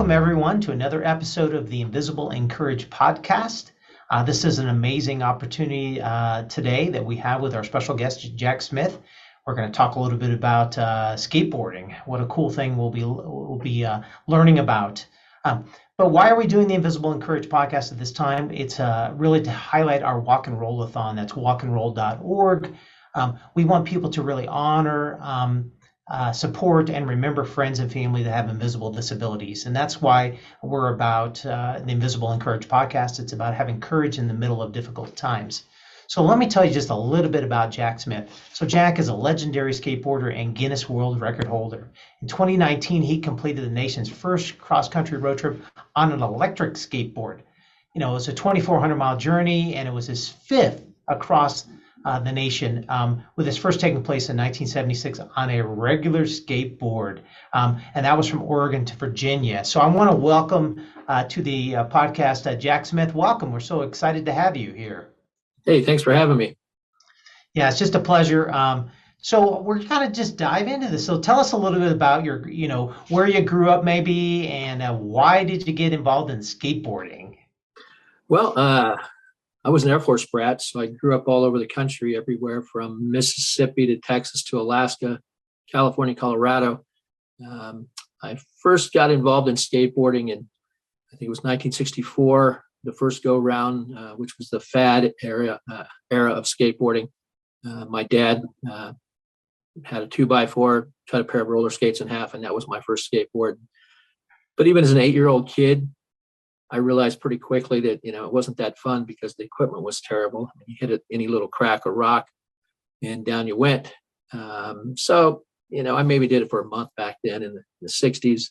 welcome everyone to another episode of the InVisible InCourage podcast. This is an amazing opportunity today that we have with our special guest, Jack Smith. We're going to talk a little bit about skateboarding. What a cool thing we'll be learning about. But why are we doing the InVisible InCourage podcast at this time? It's really to highlight our Walk and Roll-a-thon. That's walkandroll.org. We want people to really honor, support, and remember friends and family that have invisible disabilities. And that's why we're about the InVisible InCourage podcast. It's about having courage in the middle of difficult times. So let me tell you just a little bit about Jack Smith. So Jack is a legendary skateboarder and Guinness World Record holder. In 2019, he completed the nation's first cross-country road trip on an electric skateboard. You know, it was a 2,400-mile journey, and it was his fifth across the nation, with his first taking place in 1976 on a regular skateboard. And that was from Oregon to Virginia. So I want to welcome to the podcast, Jack Smith. Welcome. We're so excited to have you here. Hey, thanks for having me. Yeah, it's just a pleasure. So we're kind of just dive into this. So tell us a little bit about your, where you grew up maybe, and why did you get involved in skateboarding? Well, I was an Air Force brat, so I grew up all over the country, everywhere from Mississippi to Texas to Alaska, California, Colorado. I first got involved in skateboarding in, I think it was 1964, the first go round, which was the fad era of skateboarding. My dad had a 2x4, cut a pair of roller skates in half, and that was my first skateboard. But even as an 8-year-old kid, I realized pretty quickly that, it wasn't that fun because the equipment was terrible. You hit any little crack or rock and down you went. So, I maybe did it for a month back then in the 60s.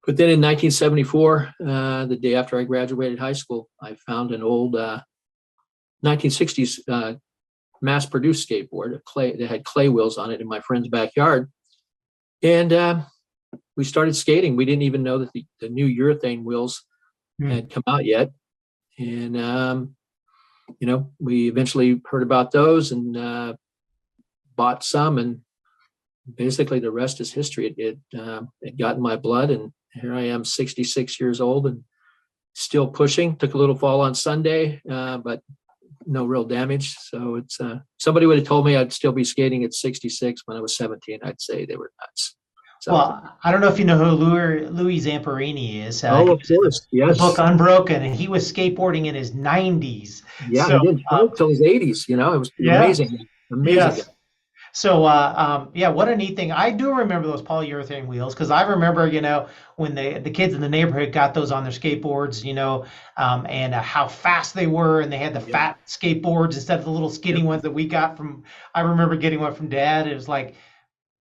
But then in 1974, the day after I graduated high school, I found an old 1960s mass-produced skateboard, that had clay wheels on it in my friend's backyard. And we started skating. We didn't even know that the new urethane wheels had come out yet. And, we eventually heard about those and bought some, and basically the rest is history. It got in my blood, and here I am, 66 years old and still pushing. Took a little fall on Sunday, but no real damage. So it's somebody would have told me I'd still be skating at 66 when I was 17. I'd say they were nuts. So, well, I don't know if you know who Louis Zamperini is. Of course, yes. The book Unbroken, and he was skateboarding in his 90s. Yeah, so, he did until his 80s. It was amazing. Yes. So, what a neat thing. I do remember those polyurethane wheels, because I remember, when the kids in the neighborhood got those on their skateboards, and how fast they were, and they had the fat skateboards instead of the little skinny ones that we got I remember getting one from Dad. It was like,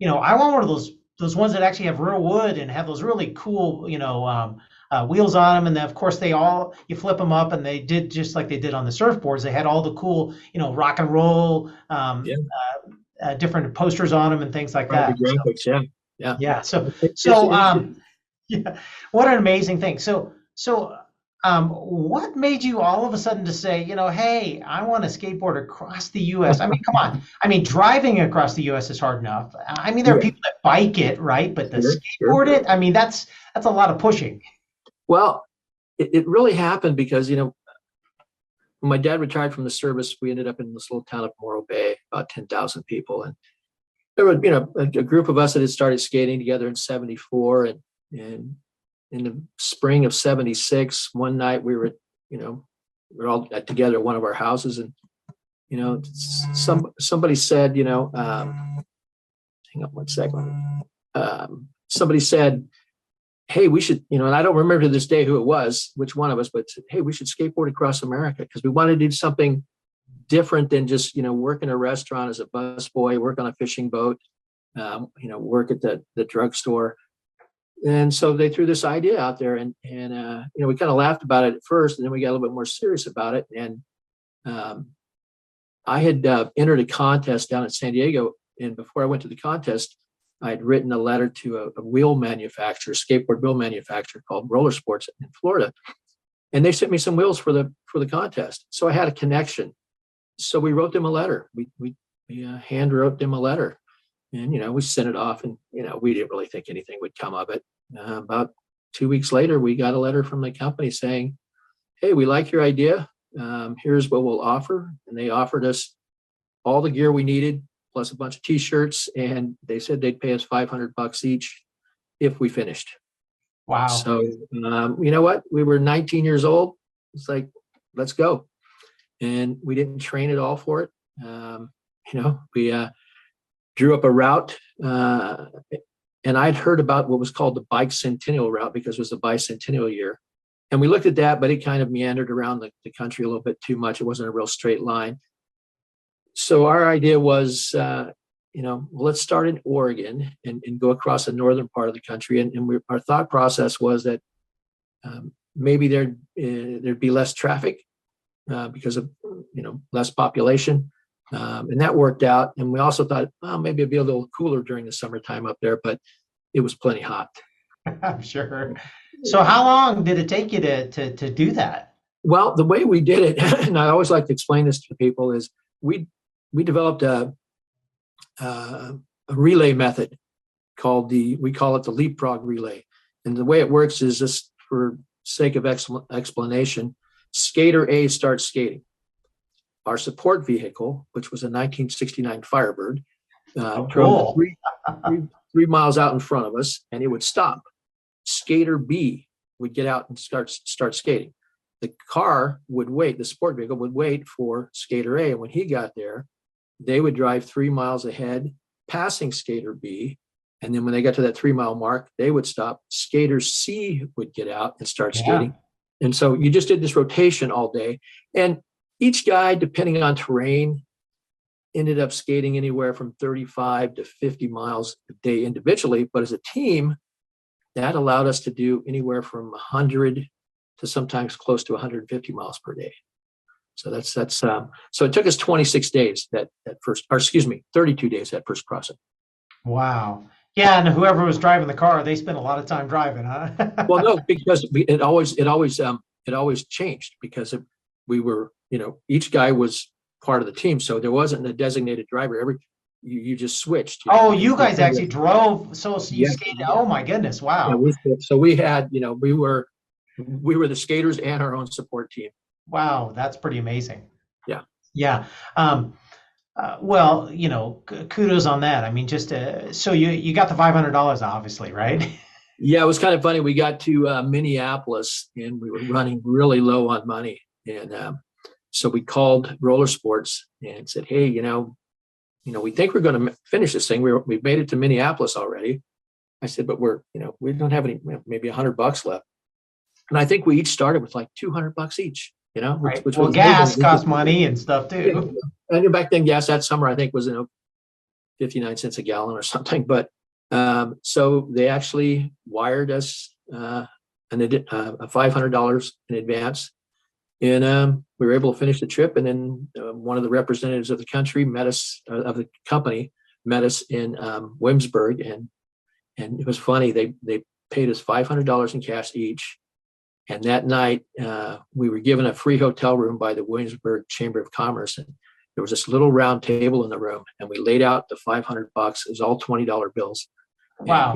I want one of those ones that actually have real wood and have those really cool, wheels on them. And then, of course, you flip them up, and they did just like they did on the surfboards. They had all the cool, rock and roll, different posters on them and things like that. Graphics, yeah. So, what an amazing thing. So, what made you all of a sudden to say, hey, I want to skateboard across the U.S.? I mean, come on. I mean, driving across the U.S. is hard enough. I mean, there are people that bike it, right? But skateboard it, I mean, that's a lot of pushing. Well, it really happened because, when my dad retired from the service, we ended up in this little town of Morro Bay, about 10,000 people. And there was, a group of us that had started skating together in 74. And in the spring of 76, one night we were all together at one of our houses. And, somebody said, hang on one second. Somebody said, hey, we should, and I don't remember to this day who it was, which one of us, but said, hey, we should skateboard across America, because we wanted to do something different than just, work in a restaurant as a busboy, work on a fishing boat, work at the drugstore. And so they threw this idea out there, and we kind of laughed about it at first, and then we got a little bit more serious about it. And I had entered a contest down in San Diego, and before I went to the contest, I had written a letter to a wheel manufacturer, skateboard wheel manufacturer called Roller Sports in Florida, and they sent me some wheels for the contest. So I had a connection. So we wrote them a letter. We hand wrote them a letter, and we sent it off, and we didn't really think anything would come of it. About 2 weeks later, we got a letter from the company saying, hey, we like your idea. Here's what we'll offer. And they offered us all the gear we needed, plus a bunch of t-shirts. And they said they'd pay us $500 each if we finished. Wow. So, you know what? We were 19 years old. It's like, let's go. And we didn't train at all for it. We drew up a route. And I'd heard about what was called the bicentennial route because it was the bicentennial year. And we looked at that, but it kind of meandered around the country a little bit too much. It wasn't a real straight line. So our idea was, let's start in Oregon and go across the northern part of the country. And our thought process was that maybe there'd be less traffic because of less population. And that worked out. And we also thought, maybe it'd be a little cooler during the summertime up there, but it was plenty hot. I'm sure. So how long did it take you to do that? Well, the way we did it, and I always like to explain this to people, is we developed a relay method we call it the leapfrog relay. And the way it works is, just for sake of explanation, skater A starts skating. Our support vehicle, which was a 1969 Firebird, drove 3 miles out in front of us, and it would stop. Skater B would get out and start skating. The car would wait, the support vehicle would wait for skater A. And when he got there, they would drive 3 miles ahead, passing skater B. And then when they got to that 3 mile mark, they would stop. Skater C would get out and start skating. And so you just did this rotation all day. And each guy, depending on terrain, ended up skating anywhere from 35 to 50 miles a day individually. But as a team, that allowed us to do anywhere from 100 to sometimes close to 150 miles per day. So so it took us 26 days 32 days that first crossing. Wow. Yeah, and whoever was driving the car, they spent a lot of time driving, huh? Well, no, because it always changed because we were, each guy was part of the team, so there wasn't a designated driver. You just switched. You guys actually drove. So you skated. Oh my goodness! Wow. Yeah, so we had, we were the skaters and our own support team. Wow, that's pretty amazing. Yeah. Yeah. Well, kudos on that. I mean, so you got the $500, obviously, right? Yeah, it was kind of funny. We got to Minneapolis and we were running really low on money, and so we called Roller Sports and said, "Hey, we think we're going to finish this thing. We've made it to Minneapolis already." I said, "But we don't have any, maybe $100 left." And I think we each started with like $200 each. Right. Which gas costs money and stuff too. And back then, gas that summer I think was 59 cents a gallon or something. But so they actually wired us $500 in advance, and we were able to finish the trip. And then one of the representatives of the company met us in Williamsburg, and it was funny. They paid us $500 in cash each. And that night, we were given a free hotel room by the Williamsburg Chamber of Commerce. And there was this little round table in the room, and we laid out the $500. It was all $20 bills. Wow.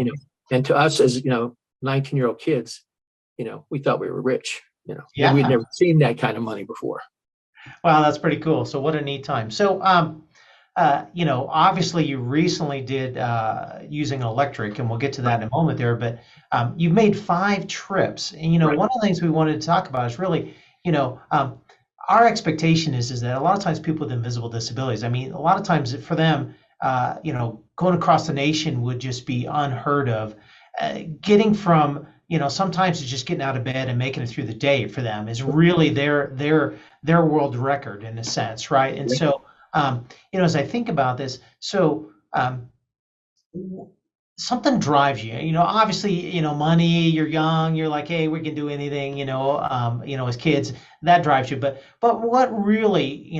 And to us as, 19-year-old kids, we thought we were rich, Yeah. We'd never seen that kind of money before. Wow, that's pretty cool. So what a neat time. So, obviously you recently did using electric, and we'll get to that in a moment there, but you've made 5 trips. And, Right. One of the things we wanted to talk about is really, our expectation is that a lot of times people with invisible disabilities, I mean, a lot of times for them, going across the nation would just be unheard of. Getting from, sometimes it's just getting out of bed and making it through the day for them is really their world record in a sense, right? And so, as I think about this, something drives you, obviously, money, you're young, you're like, hey, we can do anything, as kids, that drives you. But what really,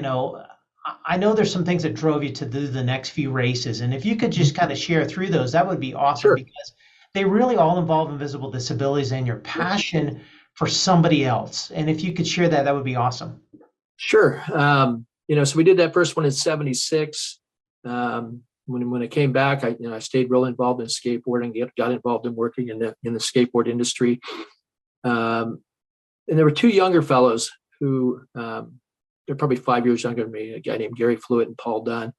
I know there's some things that drove you to do the next few races. And if you could just kind of share through those, that would be awesome. Sure. Because they really all involve invisible disabilities and your passion for somebody else. And if you could share that, that would be awesome. Sure. So we did that first one in 76. when I came back, I stayed real involved in skateboarding, got involved in working in the skateboard industry. And there were two younger fellows who, they're probably 5 years younger than me, a guy named Gary Flewitt and Paul Dunn.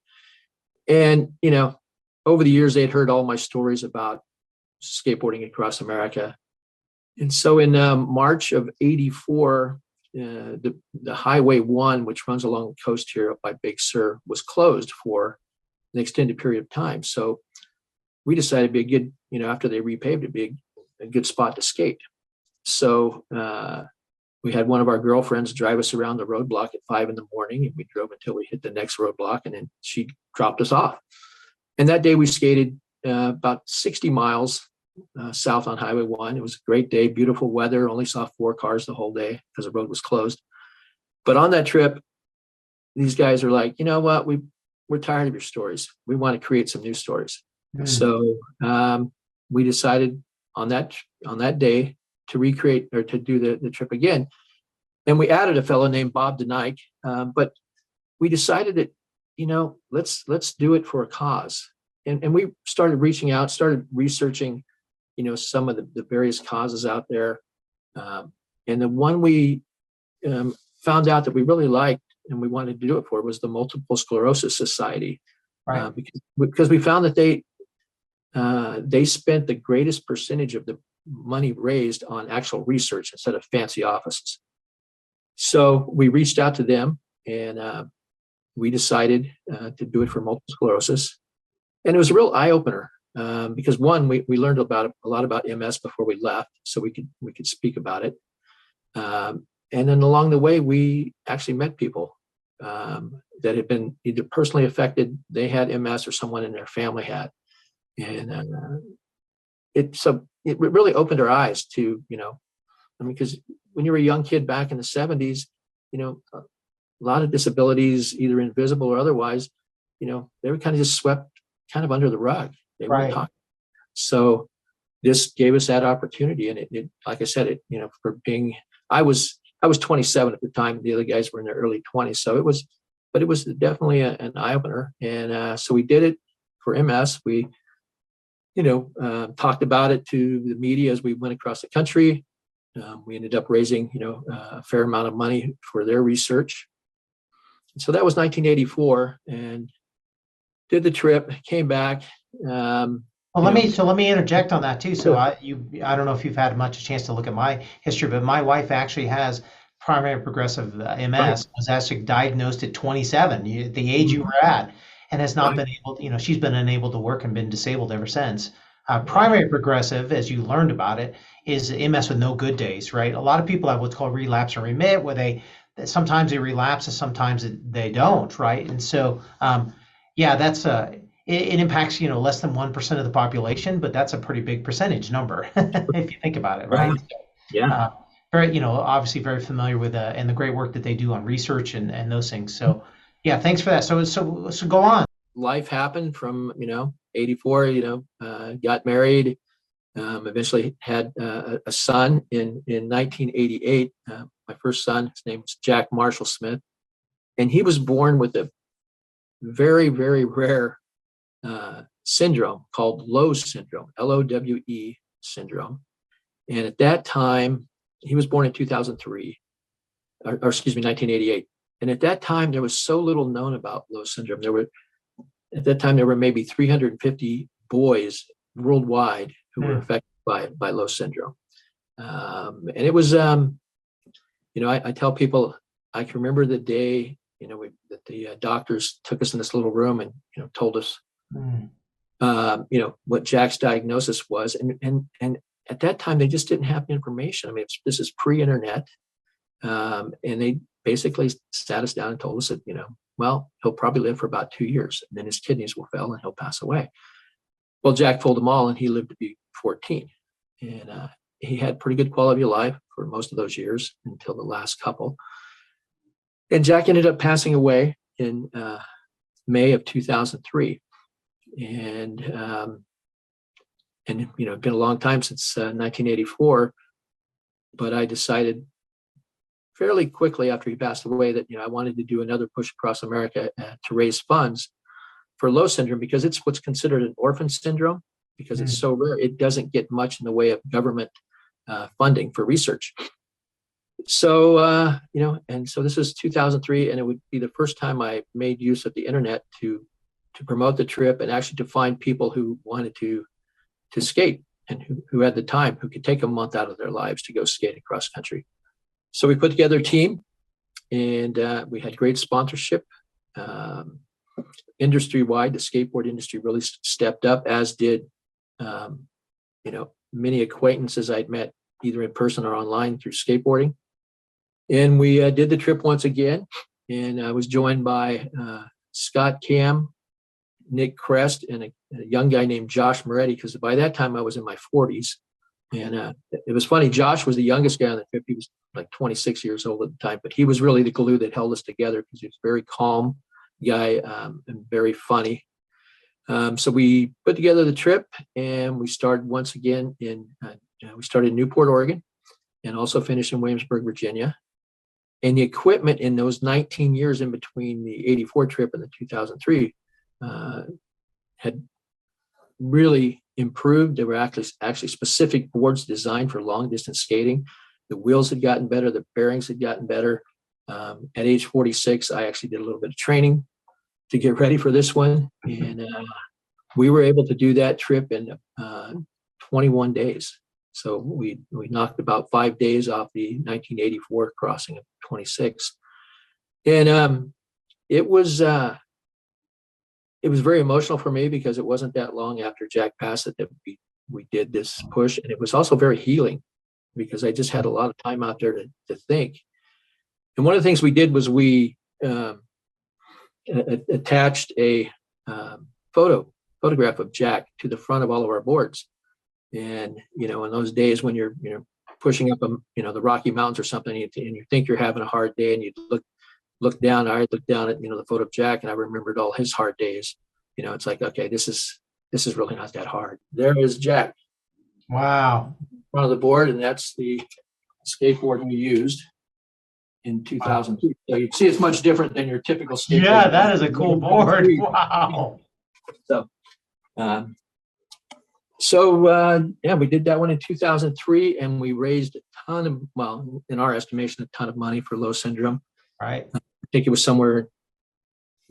And, over the years, they'd heard all my stories about skateboarding across America. And so in March of '84, the Highway 1, which runs along the coast here up by Big Sur, was closed for an extended period of time. So we decided it'd be a good, after they repaved, it'd be a good spot to skate. So we had one of our girlfriends drive us around the roadblock at 5 a.m, and we drove until we hit the next roadblock, and then she dropped us off. And that day we skated about 60 miles south on Highway 1. It was a great day, beautiful weather, only saw 4 cars the whole day because the road was closed. But on that trip, these guys are like, you know what, we're tired of your stories. We want to create some new stories. So we decided on that day to recreate or to do the trip again. And we added a fellow named Bob DeNike, but we decided that, let's do it for a cause. And we started reaching out, started researching, some of the various causes out there. And the one we found out that we really liked and we wanted to do it for was the Multiple Sclerosis Society. Right. Because we found that they spent the greatest percentage of the money raised on actual research instead of fancy offices. So we reached out to them, and we decided to do it for multiple sclerosis. And it was a real eye-opener because one, we learned a lot about MS before we left, so we could speak about it. And then along the way, we actually met people that had been either personally affected, they had MS, or someone in their family had. And it really opened our eyes to, because when you were a young kid back in the 70s, a lot of disabilities, either invisible or otherwise, they were kind of just swept kind of under the rug. They weren't talking. So this gave us that opportunity. And it like I said, for being, I was 27 at the time. The other guys were in their early 20s. So it was definitely an eye opener. And so we did it for MS. We, talked about it to the media as we went across the country. We ended up raising, a fair amount of money for their research. And so that was 1984, and did the trip, came back. Well, let me interject on that too. So I don't know if you've had much chance to look at my history, but my wife actually has primary progressive MS, was actually diagnosed at 27, the age you were at, and has not been able, she's been unable to work and been disabled ever since. Primary progressive, as you learned about it, is MS with no good days, right? A lot of people have what's called relapse and remit, where sometimes they relapse and sometimes they don't, right? And so, that's it impacts, less than 1% of the population, but that's a pretty big percentage number if you think about it, right? Yeah. Very, obviously very familiar with and the great work that they do on research and those things. So, yeah, thanks for that. So go on. Life happened from 84. Got married. Eventually had a son in 1988. My first son, his name was Jack Marshall Smith, and he was born with a very, very rare syndrome called Lowe Syndrome, LOWE syndrome. And at that time, he was born in 2003, or excuse me, 1988. And at that time, there was so little known about Lowe syndrome. At that time, there were maybe 350 boys worldwide who were affected by Lowe syndrome. And it was, I tell people, I can remember the day, that the doctors took us in this little room and, told us, what Jack's diagnosis was. And at that time, they just didn't have the information. I mean, this is pre-internet. And they basically sat us down and told us that, well, he'll probably live for about 2 years, and then his kidneys will fail and he'll pass away. Well, Jack told them all, and he lived to be 14. And he had pretty good quality of life for most of those years until the last couple. And Jack ended up passing away in May of 2003. And it'd been a long time since 1984, but I decided fairly quickly after he passed away that, I wanted to do another push across America to raise funds for Lowe syndrome, because it's what's considered an orphan syndrome, because it's so rare, it doesn't get much in the way of government funding for research. So, and so this is 2003, and it would be the first time I made use of the internet to promote the trip and actually to find people who wanted to skate and who had the time, who could take a month out of their lives to go skate across country. So we put together a team, and we had great sponsorship. Industry-wide, the skateboard industry really stepped up, as did, many acquaintances I'd met either in person or online through skateboarding. And we did the trip once again, and I was joined by Scott Cam, Nick Crest, and a young guy named Josh Moretti, because by that time I was in my 40s. And it was funny, Josh was the youngest guy on the trip. He was like 26 years old at the time, but he was really the glue that held us together, because he was a very calm guy and very funny. So we put together the trip, and we started once again we started in Newport, Oregon, and also finished in Williamsburg, Virginia. And the equipment in those 19 years in between the 84 trip and the 2003 had really improved. There were actually specific boards designed for long distance skating. The wheels had gotten better, the bearings had gotten better. At age 46, I actually did a little bit of training to get ready for this one. And we were able to do that trip in 21 days. So we knocked about 5 days off the 1984 crossing of 26. And it was very emotional for me, because it wasn't that long after Jack passed that we did this push. And it was also very healing, because I just had a lot of time out there to think. And one of the things we did was we attached a photograph of Jack to the front of all of our boards. And, in those days when you're, pushing up, the Rocky Mountains or something, and you think you're having a hard day, and you look down, I looked down at, the photo of Jack, and I remembered all his hard days. It's like, okay, this is really not that hard. There is Jack. Wow. In front of the board, and that's the skateboard we used in 2002. So you see it's much different than your typical skateboard. Yeah, that is a cool board. Wow. So, we did that one in 2003, and we raised in our estimation, a ton of money for Lowe syndrome. Right. I think it was somewhere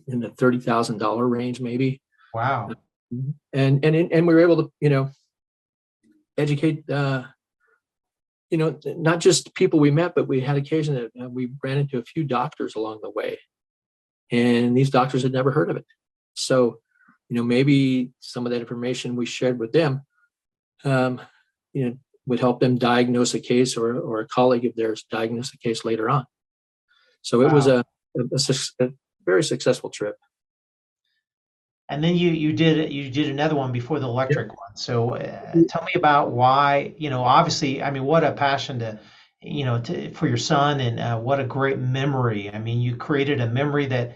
in the $30,000 range, maybe. Wow. And we were able to, educate, not just people we met, but we had occasion that we ran into a few doctors along the way, and these doctors had never heard of it. So, maybe some of that information we shared with them, would help them diagnose a case, or a colleague of theirs diagnose a case later on. So it was a very successful trip. And then you did another one before the electric one. So tell me about why, obviously, I mean, what a passion for your son, and what a great memory. I mean, you created a memory that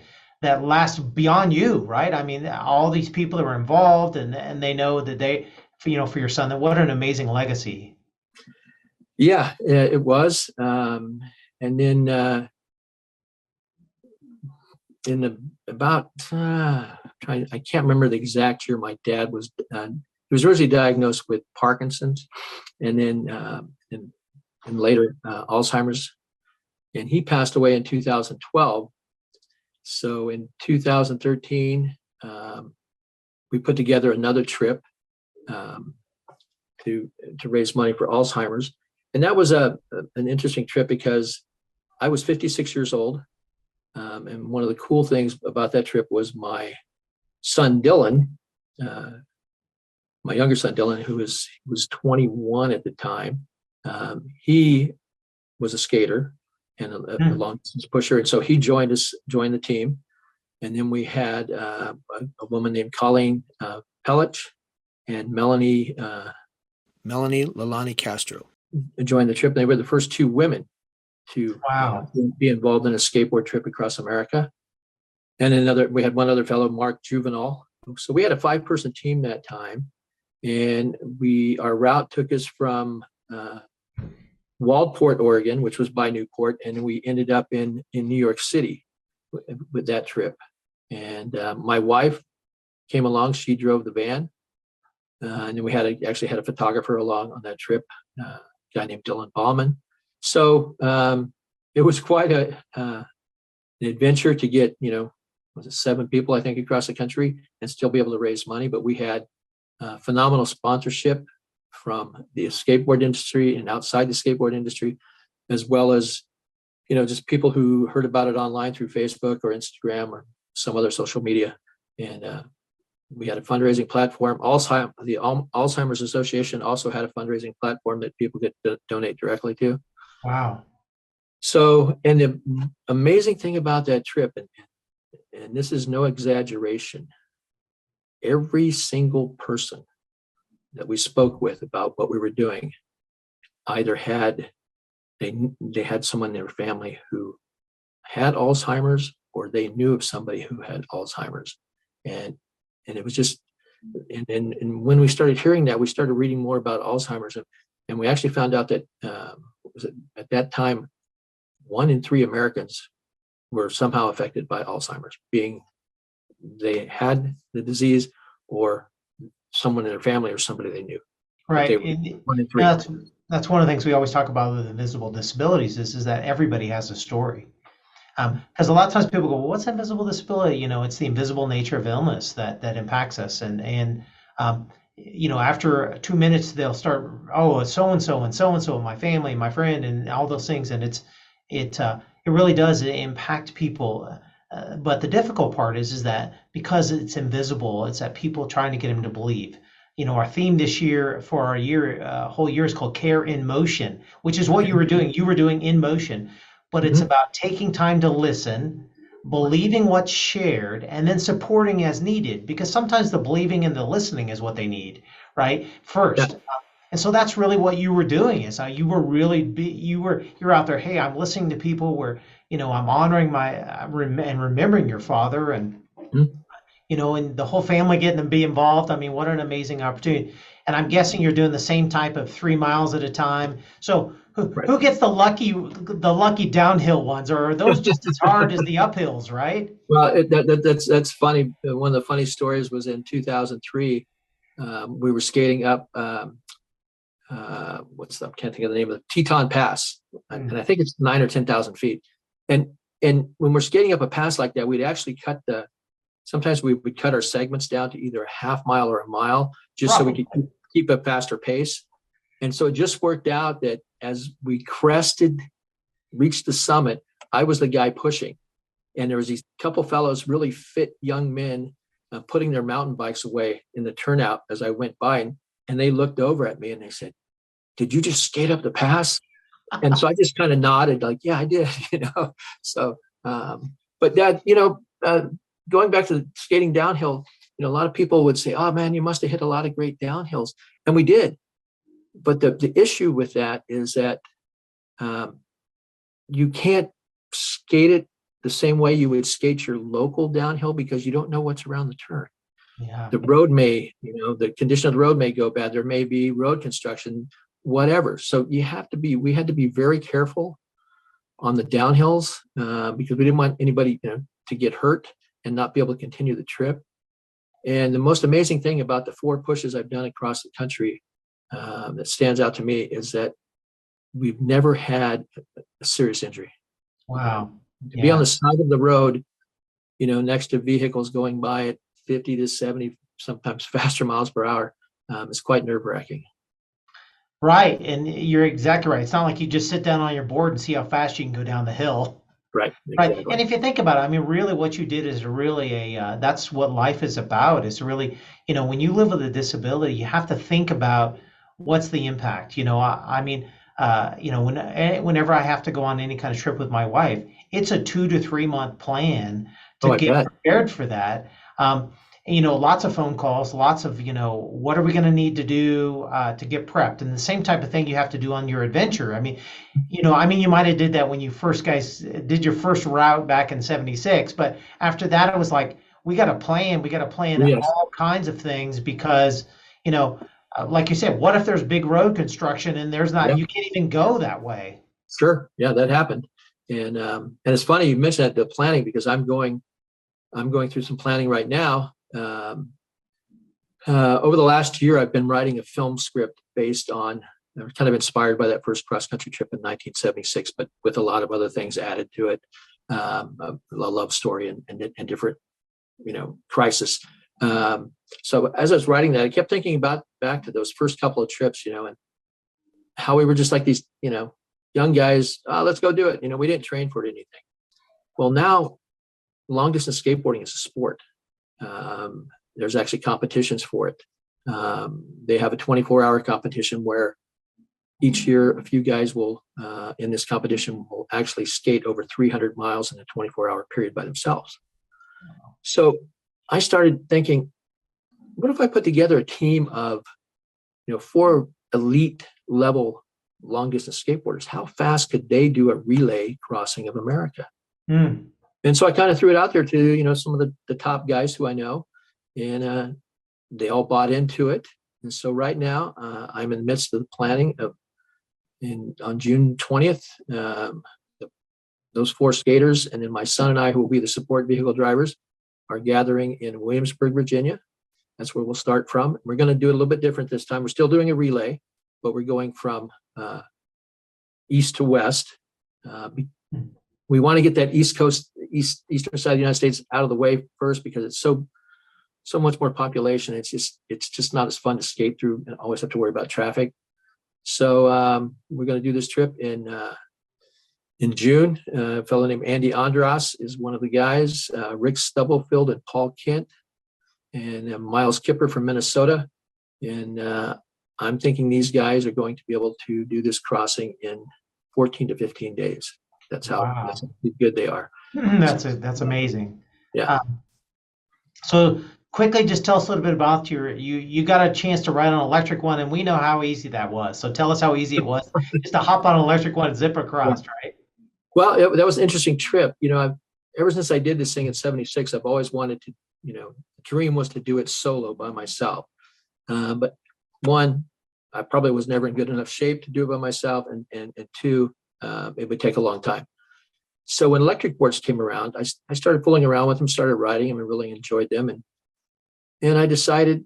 lasts beyond you, right? I mean, all these people that were involved, and they know that for your son, that what an amazing legacy. Yeah, it was. And then I can't remember the exact year my dad was, he was originally diagnosed with Parkinson's, and then and later Alzheimer's, and he passed away in 2012. So in 2013, we put together another trip to raise money for Alzheimer's, and that was an interesting trip, because I was 56 years old. And one of the cool things about that trip was my son, Dylan, my younger son, Dylan, who was 21 at the time. He was a skater and a long distance pusher. And so he joined the team. And then we had a woman named Colleen Pellich and Melanie Lalani Castro joined the trip. They were the first two women to be involved in a skateboard trip across America. And we had one other fellow, Mark Juvenal. So we had a 5-person team that time. And our route took us from Waldport, Oregon, which was by Newport, and we ended up in New York City with that trip. And my wife came along. She drove the van. And then we actually had a photographer along on that trip, a guy named Dylan Ballman. So it was quite an adventure to get, was it 7 people, I think, across the country and still be able to raise money. But we had phenomenal sponsorship from the skateboard industry and outside the skateboard industry, as well as, just people who heard about it online through Facebook or Instagram or some other social media. And we had a fundraising platform. The Alzheimer's Association also had a fundraising platform that people could donate directly to. Wow. So, and the amazing thing about that trip, and this is no exaggeration, every single person that we spoke with about what we were doing either they had someone in their family who had Alzheimer's, or they knew of somebody who had Alzheimer's. And it was just, and when we started hearing that, we started reading more about Alzheimer's, and we actually found out that at that time, 1 in 3 Americans were somehow affected by Alzheimer's, being they had the disease or someone in their family or somebody they knew. Right. 1 in 3. That's one of the things we always talk about with invisible disabilities is that everybody has a story. Because a lot of times people go, well, what's invisible disability? It's the invisible nature of illness that impacts us. And after 2 minutes, they'll start, oh, it's so-and-so and so-and-so, my family, my friend, and all those things. And it really does impact people. But the difficult part is that because it's invisible, it's that people trying to get them to believe. Our theme this year for our whole year is called Care in Motion, which is what you were doing. You were doing in motion. But it's about taking time to listen, believing what's shared, and then supporting as needed, because sometimes the believing and the listening is what they need, right? First. Yeah. And so that's really what you were doing, is you were really, you're out there, hey, I'm listening to people where, I'm honoring and remembering your father, and, and the whole family getting to be involved. I mean, what an amazing opportunity. And I'm guessing you're doing the same type of 3 miles at a time. So who gets the lucky downhill ones, or are those just as hard as the uphills, right? Well, that's funny. One of the funny stories was in 2003. We were skating up, I can't think of the name of the Teton Pass. And I think it's 9 or 10,000 feet. And when we're skating up a pass like that, we'd actually sometimes we would cut our segments down to either a half mile or a mile, just so we could keep a faster pace. And so it just worked out that as we reached the summit, I was the guy pushing. And there was these couple fellows, really fit young men, putting their mountain bikes away in the turnout as I went by. And they looked over at me and they said, "Did you just skate up the pass?" And so I just kind of nodded like, "Yeah, I did," So, but that, going back to skating downhill, a lot of people would say, "Oh man, you must have hit a lot of great downhills." And we did. But the issue with that is that you can't skate it the same way you would skate your local downhill, because you don't know what's around the turn. Yeah. The road the condition of the road may go bad. There may be road construction, whatever. So we had to be very careful on the downhills because we didn't want anybody, to get hurt and not be able to continue the trip. And the most amazing thing about the 4 pushes I've done across the country that stands out to me is that we've never had a serious injury. Wow. To be on the side of the road, next to vehicles going by at 50 to 70, sometimes faster miles per hour, is quite nerve-wracking. Right. And you're exactly right. It's not like you just sit down on your board and see how fast you can go down the hill. Right. Exactly. And if you think about it, I mean, really what you did is really that's what life is about. It's really, when you live with a disability, you have to think about what's the impact. Whenever I have to go on any kind of trip with my wife, it's a 2 to 3 month plan to get prepared for that. Lots of phone calls, lots of, what are we going to need to do to get prepped? And the same type of thing you have to do on your adventure. You might have did that when you guys did your first route back in 76. But after that, it was like, we got to plan. We got to plan all kinds of things because, like you said, what if there's big road construction and there's not, you can't even go that way. Sure. Yeah, that happened. And it's funny you mentioned that, the planning, because I'm going through some planning right now Over the last year, I've been writing a film script based on, kind of inspired by that first cross-country trip in 1976, but with a lot of other things added to it, a love story and different, crisis. So as I was writing that, I kept thinking about back to those first couple of trips, and how we were just like these, young guys, let's go do it. We didn't train for it or anything. Well, now long distance skateboarding is a sport. There's actually competitions for it. They have a 24-hour competition where each year a few guys will, in this competition, will actually skate over 300 miles in a 24-hour period by themselves. So I started thinking, what if I put together a team of, 4 elite level long distance skateboarders? How fast could they do a relay crossing of America? And so I kind of threw it out there to, some of the top guys who I know, and they all bought into it. And so right now I'm in the midst of the planning of, on June 20th, those 4 skaters, and then my son and I, who will be the support vehicle drivers, are gathering in Williamsburg, Virginia. That's where we'll start from. We're going to do it a little bit different this time. We're still doing a relay, but we're going from east to west. We want to get that East Coast, eastern side of the United States out of the way first, because it's so much more population. It's just not as fun to skate through and always have to worry about traffic. So we're going to do this trip in June. A fellow named Andras is one of the guys. Rick Stubblefield and Paul Kent, and Miles Kipper from Minnesota. And I'm thinking these guys are going to be able to do this crossing in 14 to 15 days. That's how good they are. That's amazing. Yeah. So quickly, just tell us a little bit about you got a chance to ride on an electric one, and we know how easy that was. So tell us how easy it was just to hop on an electric one and zip across, right? Well, that was an interesting trip. Ever since I did this thing in 76, I've always wanted to, the dream was to do it solo by myself. But one, I probably was never in good enough shape to do it by myself. And two, it would take a long time. So when electric boards came around, I started fooling around with them, started riding them, and really enjoyed them. And I decided,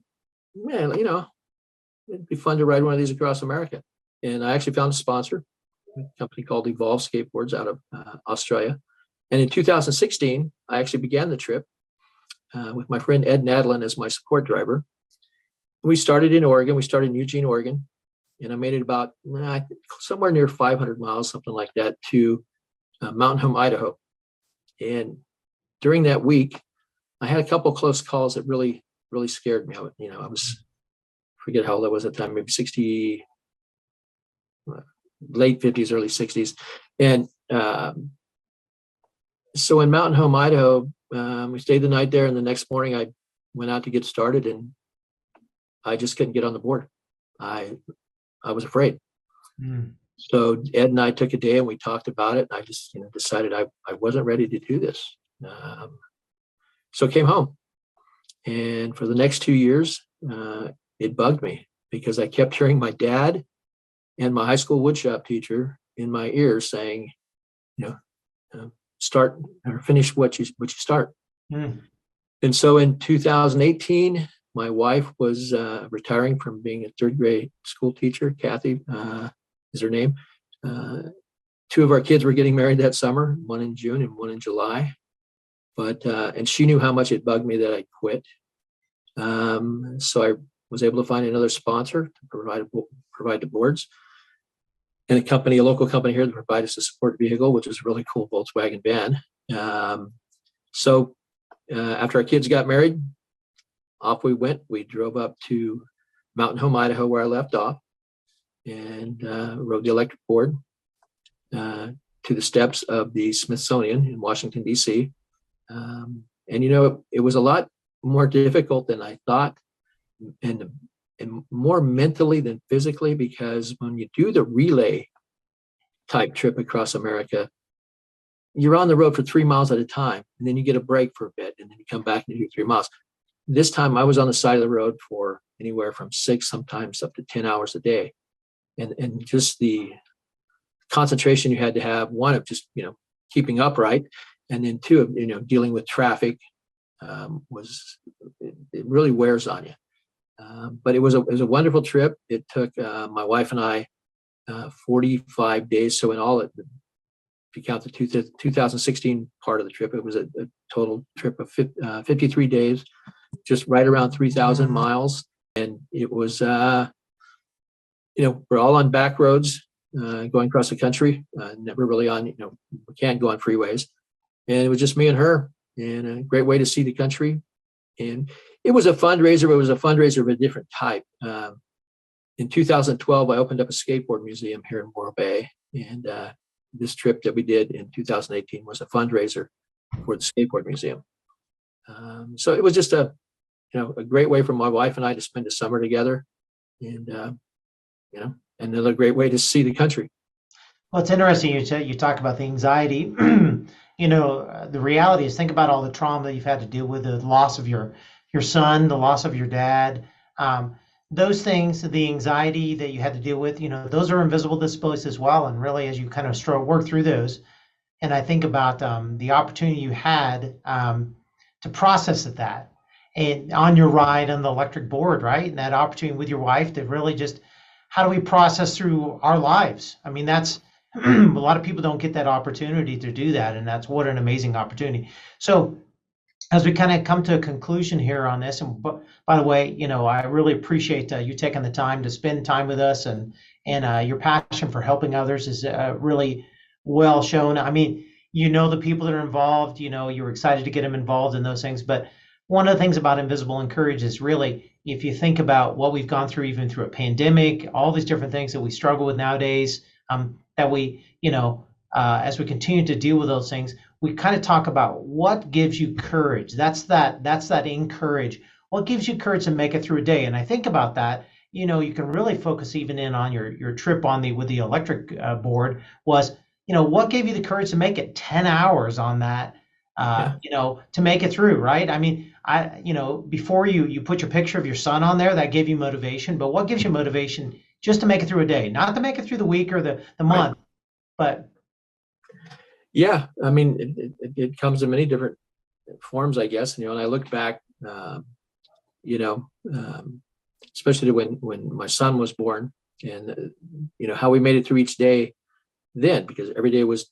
man, it'd be fun to ride one of these across America. And I actually found a sponsor, a company called Evolve Skateboards out of Australia. And in 2016, I actually began the trip with my friend Ed Nadlin as my support driver. We started in Oregon. We started in Eugene, Oregon. And I made it about somewhere near 500 miles, something like that, to Mountain Home, Idaho. And during that week, I had a couple of close calls that really, really scared me. I was, forget how old I was at the time, maybe 60, late 50s, early 60s. And so in Mountain Home, Idaho, we stayed the night there. And the next morning I went out to get started, and I just couldn't get on the board. I was afraid. So Ed and I took a day and we talked about it. And I just decided I wasn't ready to do this. So I came home. And for the next 2 years, it bugged me because I kept hearing my dad and my high school woodshop teacher in my ear saying, start or finish what you start. And so in 2018, my wife was retiring from being a 3rd grade school teacher. Kathy is her name. 2 of our kids were getting married that summer, one in June and one in July. But and she knew how much it bugged me that I quit. So I was able to find another sponsor to provide the boards, and a local company here that provided us a support vehicle, which is a really cool Volkswagen van. So after our kids got married, off we went. We drove up to Mountain Home, Idaho, where I left off, and rode the electric board to the steps of the Smithsonian in Washington, D.C. And it was a lot more difficult than I thought, and more mentally than physically, because when you do the relay type trip across America, you're on the road for 3 miles at a time, and then you get a break for a bit, and then you come back and you do 3 miles. This time I was on the side of the road for anywhere from 6, sometimes up to 10 hours a day. And just the concentration you had to have, one of just, keeping upright, and then two of, dealing with traffic, it really wears on you. But it was a wonderful trip. It took my wife and I 45 days. So in all, if you count the 2016 part of the trip, it was a total trip of 53 days, just right around 3,000 miles. And it was, we're all on back roads going across the country, never really on, we can't go on freeways. And it was just me and her, and a great way to see the country. And it was a fundraiser, but it was a fundraiser of a different type. In 2012, I opened up a skateboard museum here in Morro Bay. And this trip that we did in 2018 was a fundraiser for the skateboard museum. So it was just a great way for my wife and I to spend a summer together, and another great way to see the country. Well, it's interesting you talk about the anxiety. The reality is, think about all the trauma that you've had to deal with, the loss of your son, the loss of your dad. Those things, the anxiety that you had to deal with, those are invisible disabilities as well. And really, as you kind of work through those, and I think about the opportunity you had to process that, and on your ride on the electric board, right? And that opportunity with your wife to really just, how do we process through our lives? I mean, that's a lot of people don't get that opportunity to do that, and that's what an amazing opportunity. So as we kind of come to a conclusion here on this, and by the way, I really appreciate you taking the time to spend time with us, and your passion for helping others is really well shown. I mean, the people that are involved, you're excited to get them involved in those things. But one of the things about InVisible InCourage is really, if you think about what we've gone through, even through a pandemic, all these different things that we struggle with nowadays, that we, as we continue to deal with those things, we kind of talk about what gives you courage. That's that InCourage. What gives you courage to make it through a day? And I think about that, you can really focus even in on your trip with the electric board was, what gave you the courage to make it 10 hours on that, to make it through, right? I mean, before you put your picture of your son on there, that gave you motivation, but what gives you motivation just to make it through a day, not to make it through the week or the month, but. Yeah, I mean, it comes in many different forms, I guess. And I look back, especially when my son was born, and how we made it through each day then, because every day was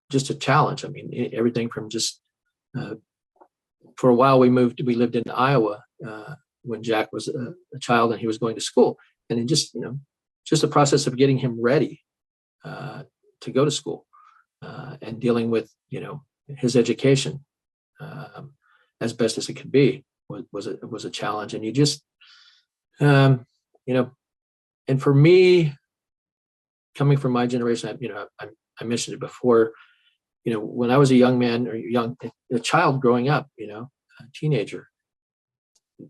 just a challenge. I mean, everything from just for a while we lived in Iowa when Jack was a child and he was going to school, and it just the process of getting him ready to go to school. And dealing with, his education as best as it could be was a challenge. And you just, and for me, coming from my generation, I mentioned it before, when I was a young man or a child growing up, a teenager,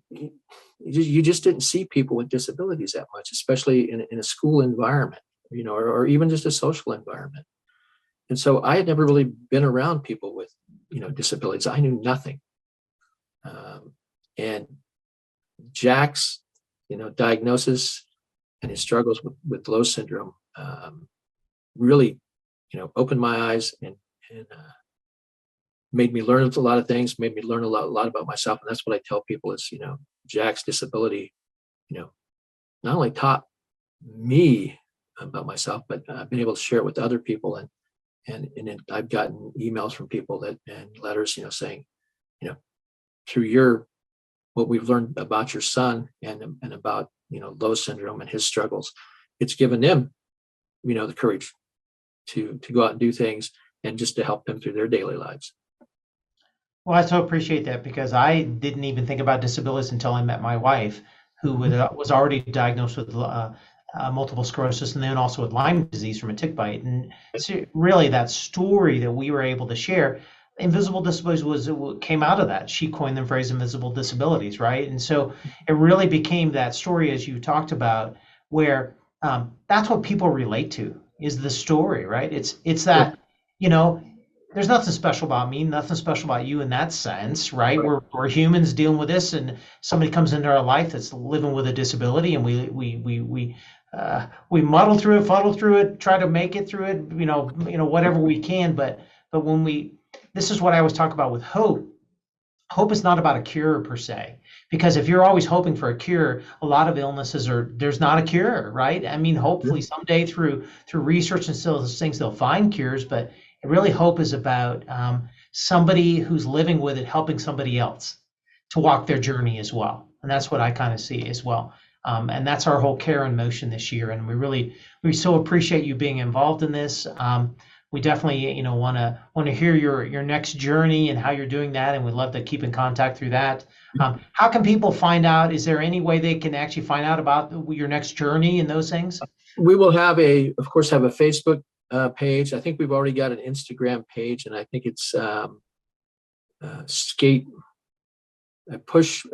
you just didn't see people with disabilities that much, especially in a school environment, or even just a social environment. And so I had never really been around people with, disabilities. I knew nothing. And Jack's, diagnosis and his struggles with Lowe Syndrome really, opened my eyes and made me learn a lot of things, made me learn a lot about myself. And that's what I tell people is, Jack's disability, not only taught me about myself, but I've been able to share it with other people. And I've gotten emails from people and letters, saying, through what we've learned about your son and about, Lowe Syndrome and his struggles, it's given them, the courage to go out and do things and just to help them through their daily lives. Well, I so appreciate that, because I didn't even think about disabilities until I met my wife, who was already diagnosed with multiple sclerosis, and then also with Lyme disease from a tick bite. And so really, that story that we were able to share, invisible disabilities came out of that. She coined the phrase invisible disabilities, right? And so it really became that story, as you talked about, where that's what people relate to, is the story, right? It's that, there's nothing special about me, nothing special about you in that sense, right? We're humans dealing with this, and somebody comes into our life that's living with a disability, and we muddle through it, fuddle through it, try to make it through it, whatever we can. But when this is what I always talk about with hope. Hope is not about a cure per se, Because if you're always hoping for a cure, a lot of illnesses there's not a cure, right? I mean, hopefully someday through research and still those things they'll find cures, but really hope is about somebody who's living with it helping somebody else to walk their journey as well. And that's what I kind of see as well. And that's our whole Care in Motion this year. And we so appreciate you being involved in this. We definitely, want to hear your next journey and how you're doing that, and we'd love to keep in contact through that. How can people find out? Is there any way they can actually find out about your next journey and those things? We will of course, have a Facebook page. I think we've already got an Instagram page, and I think it's Skate Push.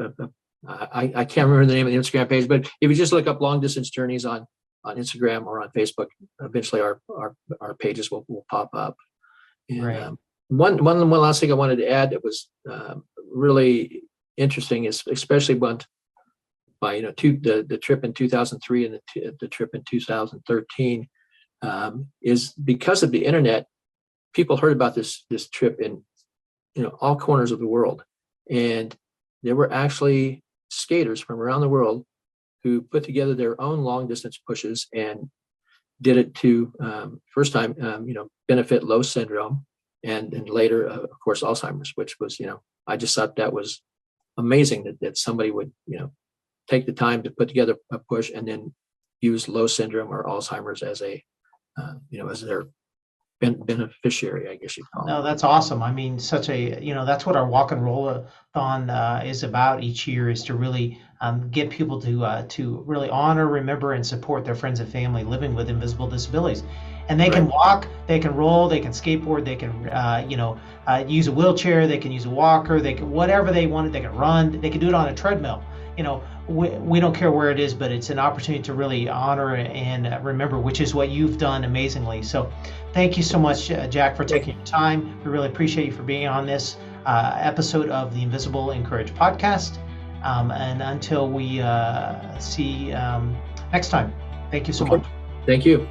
I can't remember the name of the Instagram page, but if you just look up Long Distance Journeys on Instagram or on Facebook, eventually our pages will pop up. And right. One last thing I wanted to add that was really interesting is especially by the trip in 2003 and the trip in 2013 is because of the internet. People heard about this trip in all corners of the world, and there were actually skaters from around the world who put together their own long distance pushes and did it to first time benefit Lowe Syndrome, and later of course Alzheimer's, which was I just thought that was amazing that somebody would take the time to put together a push and then use Lowe Syndrome or Alzheimer's as a as their beneficiary, I guess you'd call it. No, that's awesome. I mean, such a, that's what our Walk and Roll-a-thon is about each year, is to really get people to really honor, remember, and support their friends and family living with invisible disabilities. And they can walk, they can roll, they can skateboard, they can, use a wheelchair, they can use a walker, they can, whatever they wanted, they can run, they can do it on a treadmill. We don't care where it is, but it's an opportunity to really honor and remember, which is what you've done amazingly. So thank you so much, Jack, for taking your time. We really appreciate you for being on this episode of the Invisible InCourage podcast. And until we see next time, thank you so much. Thank you.